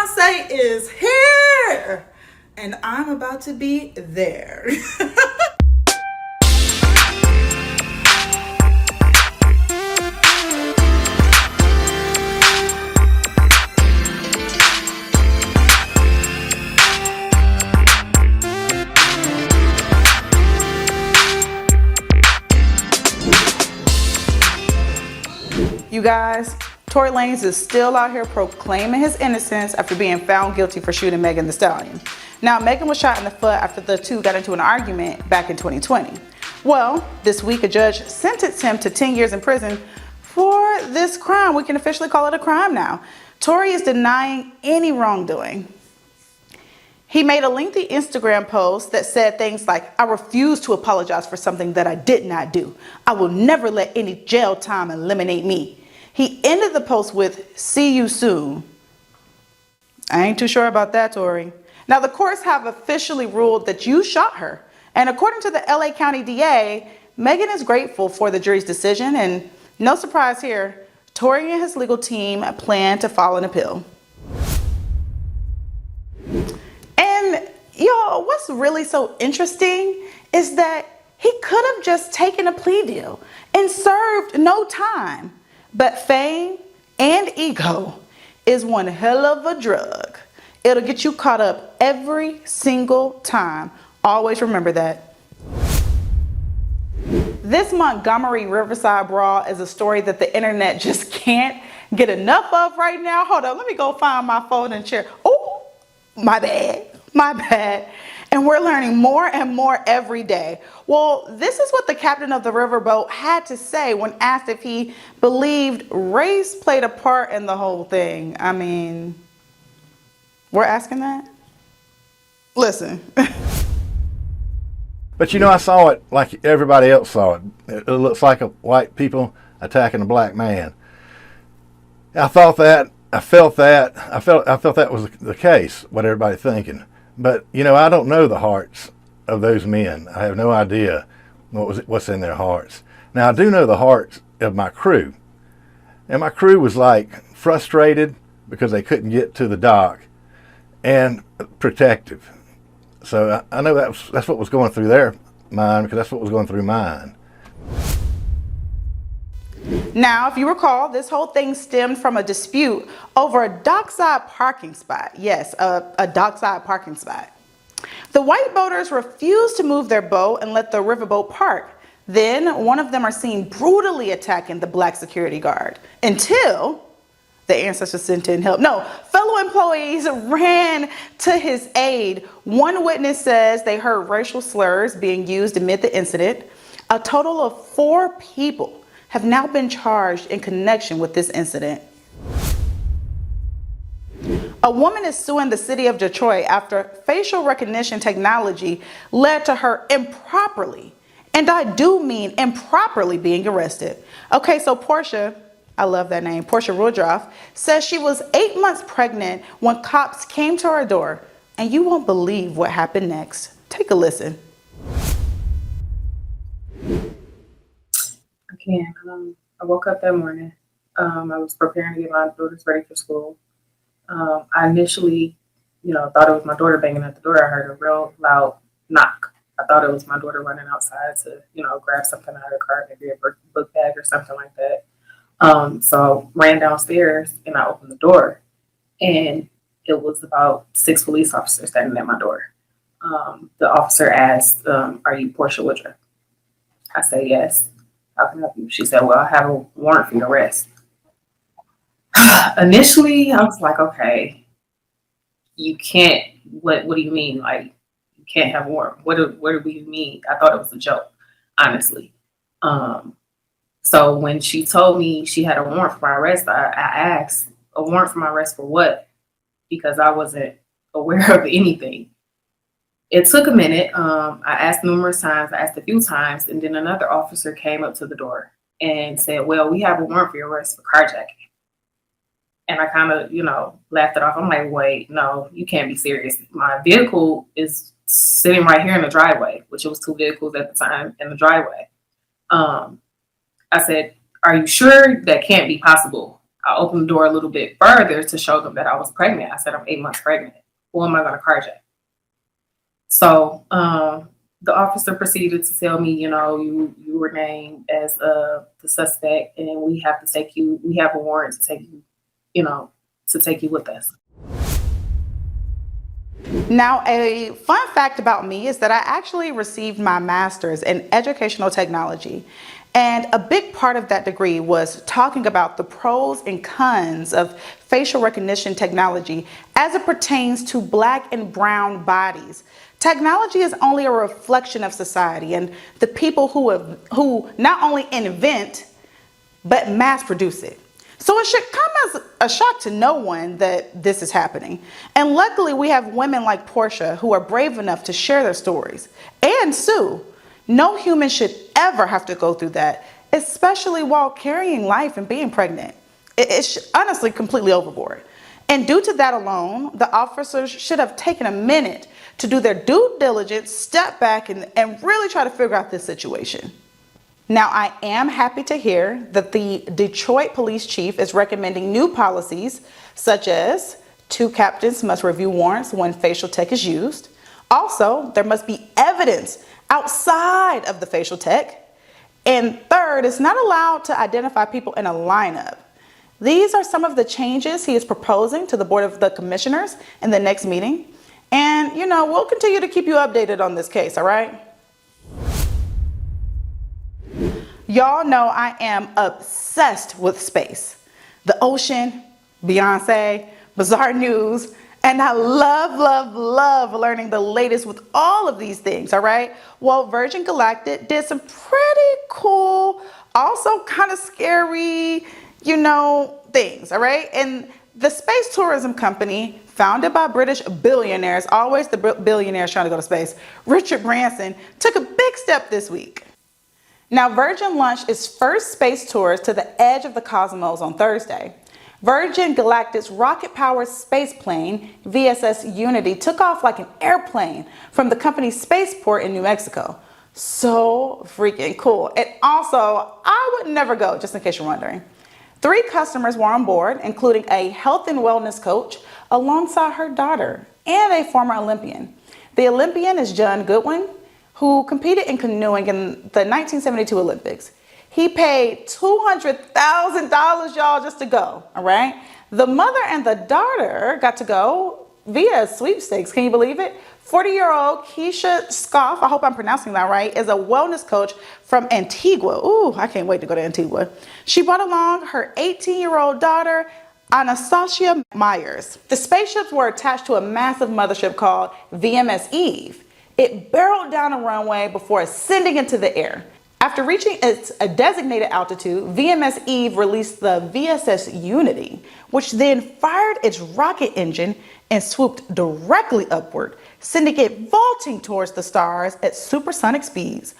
Beyonce is here, and I'm about to be there. You guys, Tory Lanez is still out here proclaiming his innocence after being found guilty for shooting Megan Thee Stallion. Now, Megan was shot in the foot after the two got into an argument back in 2020. Well, this week a judge sentenced him to 10 years in prison for this crime. We can officially call it a crime now. Tory is denying any wrongdoing. He made a lengthy Instagram post that said things like, "I refuse to apologize for something that I did not do. I will never let any jail time eliminate me." He ended the post with, "See you soon." I ain't too sure about that, Tory. Now, the courts have officially ruled that you shot her. And according to the LA County DA, Megan is grateful for the jury's decision. And no surprise here, Tory and his legal team plan to file an appeal. And y'all, what's really so interesting is that he could have just taken a plea deal and served no time. But fame and ego is one hell of a drug. It'll get you caught up every single time. Always remember that. This Montgomery Riverside Brawl is a story that the internet just can't get enough of right now. Hold on, let me go find my phone and chair. Oh, my bad. And we're learning more and more every day. Well, this is what the captain of the riverboat had to say when asked if he believed race played a part in the whole thing. I mean, we're asking that? Listen. But you know, I saw it like everybody else saw it. It looks like a white people attacking a black man. I thought that, I felt that was the case, what everybody's thinking. But, you know, I don't know the hearts of those men. I have no idea what's in their hearts. Now, I do know the hearts of my crew. And my crew was like frustrated because they couldn't get to the dock and protective. So I know that's what was going through their mind, because that's what was going through mine. Now, if you recall, this whole thing stemmed from a dispute over a dockside parking spot. Yes, a dockside parking spot. The white boaters refused to move their boat and let the riverboat park. Then one of them are seen brutally attacking the black security guard until the ancestors sent in help. No, fellow employees ran to his aid. One witness says they heard racial slurs being used amid the incident. A total of 4 people have now been charged in connection with this incident. A woman is suing the city of Detroit after facial recognition technology led to her improperly, and I do mean improperly, being arrested. Okay, so Portia, I love that name, Portia Woodruff, says she was 8 months pregnant when cops came to her door, and you won't believe what happened next. Take a listen. I woke up that morning. I was preparing to get my daughters ready for school. I initially, thought it was my daughter banging at the door. I heard a real loud knock. I thought it was my daughter running outside to, grab something out of her car, maybe a book bag or something like that. So I ran downstairs and I opened the door, and it was about 6 police officers standing at my door. The officer asked, "Are you Portia Woodruff?" I said, "Yes. How can I help you?" She said, "Well, I have a warrant for your arrest." Initially, I was like, okay, you can't, what do you mean? Like, you can't have a warrant. What do we mean? I thought it was a joke, honestly. So when she told me she had a warrant for my arrest, I asked, a warrant for my arrest for what? Because I wasn't aware of anything. It took a minute. I asked numerous times. I asked a few times. And then another officer came up to the door and said, "Well, we have a warrant for your arrest for carjacking." And I kind of, laughed it off. I'm like, wait, no, you can't be serious. My vehicle is sitting right here in the driveway, which it was 2 vehicles at the time in the driveway. I said, "Are you sure that can't be possible?" I opened the door a little bit further to show them that I was pregnant. I said, I'm 8 months pregnant. Who am I going to carjack? So the officer proceeded to tell me, you were named as the suspect, and we have to take you. We have a warrant to take you, to take you with us. Now, a fun fact about me is that I actually received my master's in educational technology. And a big part of that degree was talking about the pros and cons of facial recognition technology as it pertains to Black and brown bodies. Technology is only a reflection of society and the people who not only invent, but mass produce it. So it should come as a shock to no one that this is happening. And luckily we have women like Portia who are brave enough to share their stories and sue. No human should ever have to go through that, especially while carrying life and being pregnant. It's honestly completely overboard. And due to that alone, the officers should have taken a minute to do their due diligence, step back, and really try to figure out this situation. Now, I am happy to hear that the Detroit police chief is recommending new policies, such as 2 captains must review warrants when facial tech is used. Also, there must be evidence outside of the facial tech. And third, it's not allowed to identify people in a lineup. These are some of the changes he is proposing to the Board of the Commissioners in the next meeting. And, we'll continue to keep you updated on this case, all right? Y'all know I am obsessed with space, the ocean, Beyonce, bizarre news, and I love learning the latest with all of these things, all right? Well, Virgin Galactic did some pretty cool, also kind of scary, things, all right? And the space tourism company, founded by British billionaires, always the billionaires trying to go to space, Richard Branson, took a big step this week. Now, Virgin launched its first space tours to the edge of the cosmos on Thursday. Virgin Galactic's rocket-powered space plane, VSS Unity, took off like an airplane from the company's spaceport in New Mexico. So freaking cool. And also, I would never go, just in case you're wondering. 3 customers were on board, including a health and wellness coach alongside her daughter and a former Olympian. The Olympian is John Goodwin, who competed in canoeing in the 1972 Olympics. He paid $200,000, y'all, just to go, all right? The mother and the daughter got to go via sweepstakes. Can you believe it? 40-year-old Keisha Scoff, I hope I'm pronouncing that right, is a wellness coach from Antigua. Ooh, I can't wait to go to Antigua. She brought along her 18-year-old daughter, Anastasia Myers. The spaceships were attached to a massive mothership called VMS Eve. It barreled down a runway before ascending into the air. After reaching its designated altitude, VMS Eve released the VSS Unity, which then fired its rocket engine and swooped directly upward, sending it vaulting towards the stars at supersonic speeds.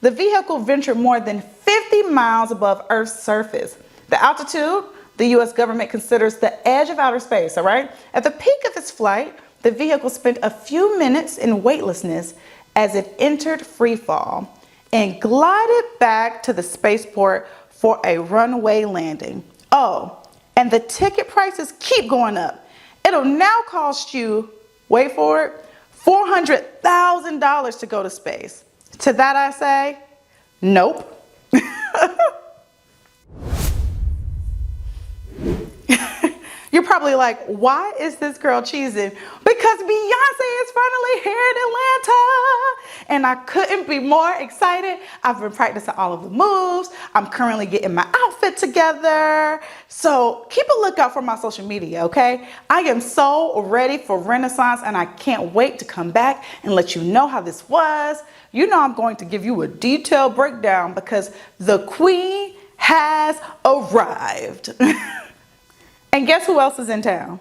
The vehicle ventured more than 50 miles above Earth's surface. The altitude, the U.S. government considers the edge of outer space, all right? At the peak of its flight, the vehicle spent a few minutes in weightlessness as it entered free fall and glided back to the spaceport for a runway landing. Oh, and the ticket prices keep going up. It'll now cost you, wait for it, $400,000 to go to space. To that I say, nope. You're probably like, why is this girl cheesing? Because Beyonce is finally here in Atlanta. And I couldn't be more excited. I've been practicing all of the moves. I'm currently getting my outfit together. So keep a lookout for my social media, okay? I am so ready for Renaissance and I can't wait to come back and let you know how this was. You know I'm going to give you a detailed breakdown because the queen has arrived. And guess who else is in town?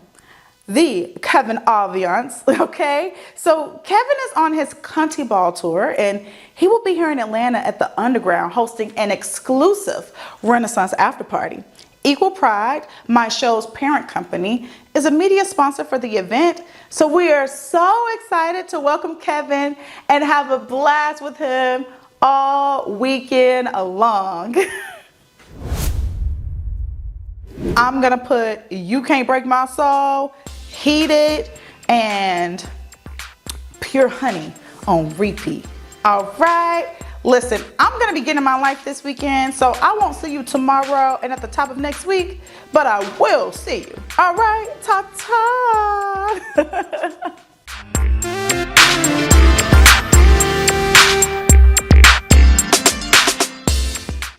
The Kevin Aviance, okay? So Kevin is on his Cunty Ball tour and he will be here in Atlanta at the Underground hosting an exclusive Renaissance after party. Equal Pride, my show's parent company, is a media sponsor for the event. So we are so excited to welcome Kevin and have a blast with him all weekend long. I'm gonna put You Can't Break My Soul, Heated, and Pure Honey on repeat. All right. Listen, I'm gonna be getting my life this weekend, so I won't see you tomorrow and at the top of next week, but I will see you. All right, ta-ta.